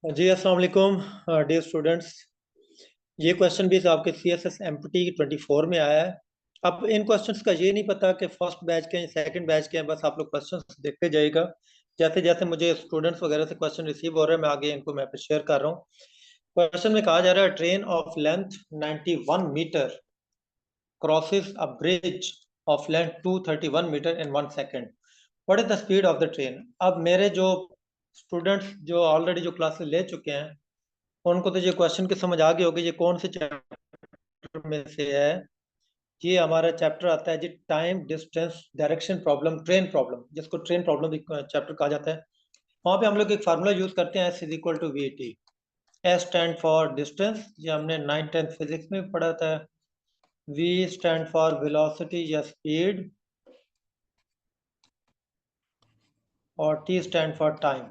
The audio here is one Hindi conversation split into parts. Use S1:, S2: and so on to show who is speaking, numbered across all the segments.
S1: जी अस्सलाम वालेकुम डियर स्टूडेंट्स। ये क्वेश्चन भी आपके C S S M T 24 में आया है। अब इन क्वेश्चंस का ये नहीं पता कि फर्स्ट बैच के हैं सेकंड बैच के हैं, बस आप लोग क्वेश्चंस देखते जाइएगा। जैसे जैसे मुझे स्टूडेंट्स वगैरह से क्वेश्चन रिसीव हो रहे हैं मैं आगे इनको मैं शेयर कर रहा हूँ। क्वेश्चन में कहा जा रहा है train of length 91 metre crosses a bridge of length 231 metre in 1 second. What is the speed of the train? अब मेरे जो स्टूडेंट्स जो ऑलरेडी जो क्लासेस ले चुके हैं उनको तो ये क्वेश्चन की समझ आ गई होगी ये कौन से चैप्टर में से है। ये हमारा चैप्टर आता है जी time distance direction problem train problem, जिसको ट्रेन प्रॉब्लम चैप्टर कहा जाता है। वहाँ पे हम लोग एक फार्मूला यूज करते हैं S is equal to V T. S stand for distance, ये हमने 9th 10th फिजिक्स में भी पढ़ा था। वी स्टैंड फॉर वेलोसिटी या स्पीड, और टी स्टैंड फॉर टाइम।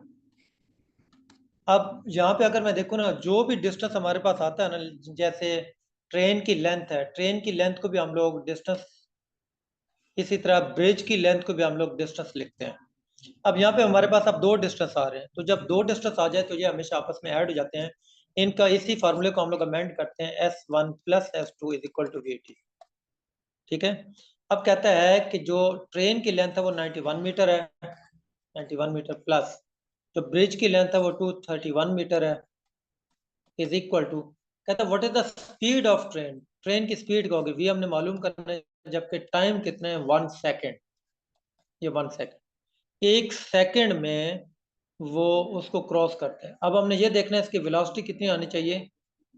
S1: अब यहाँ पे अगर मैं देखूँ ना, जो भी डिस्टेंस हमारे पास आता है ना, जैसे ट्रेन की लेंथ है, ट्रेन की लेंथ को भी हम लोग डिस्टेंस, इसी तरह ब्रिज की लेंथ को भी हम लोग डिस्टेंस लिखते हैं। अब यहाँ पे हमारे पास अब दो डिस्टेंस आ रहे हैं, तो जब दो डिस्टेंस आ जाए तो ये हमेशा आपस में ऐड हो जाते हैं। इनका इसी फार्मूले को हम लोग अमेंड करते हैं, S1 plus S2 is equal to VT। ठीक है। अब कहता है कि जो ट्रेन की लेंथ है वो 91 मीटर है, 91 मीटर प्लस जो ब्रिज की लेंथ है वो 231 मीटर है, इज इक्वल टू, कहता है what is the speed of train. Train की स्पीड क्या होगी, वी हमने मालूम करना है, जबकि टाइम कितने हैं 1 सेकेंड। ये 1 सेकेंड, 1 सेकेंड में वो उसको क्रॉस करते हैं। अब हमने ये देखना है इसकी वेलोसिटी कितनी आनी चाहिए।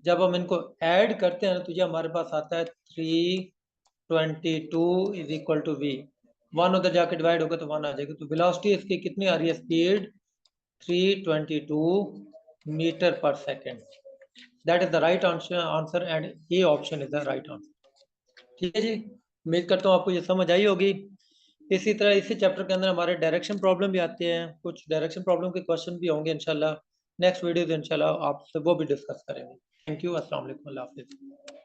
S1: जब हम इनको ऐड करते हैं तो ये हमारे पास आता है 322 इज इक्वल टू वी। 1 उधर जाके डिवाइड होगा तो 1 आ जाएगा, तो वेलोसिटी इसकी कितनी आ रही है, स्पीड 322 मीटर पर second. That is the right answer and A option is the right answer. ठीक है जी, उम्मीद करता हूँ आपको ये समझ आई होगी। इसी तरह इसी चैप्टर के अंदर हमारे डायरेक्शन प्रॉब्लम भी आते हैं, कुछ डायरेक्शन प्रॉब्लम के क्वेश्चन भी होंगे इंशाल्लाह। नेक्स्ट वीडियो इंशाल्लाह आपसे वो भी डिस्कस करेंगे। थैंक यू, अस्सलाम वालेकुम, अल्लाह हाफिज़।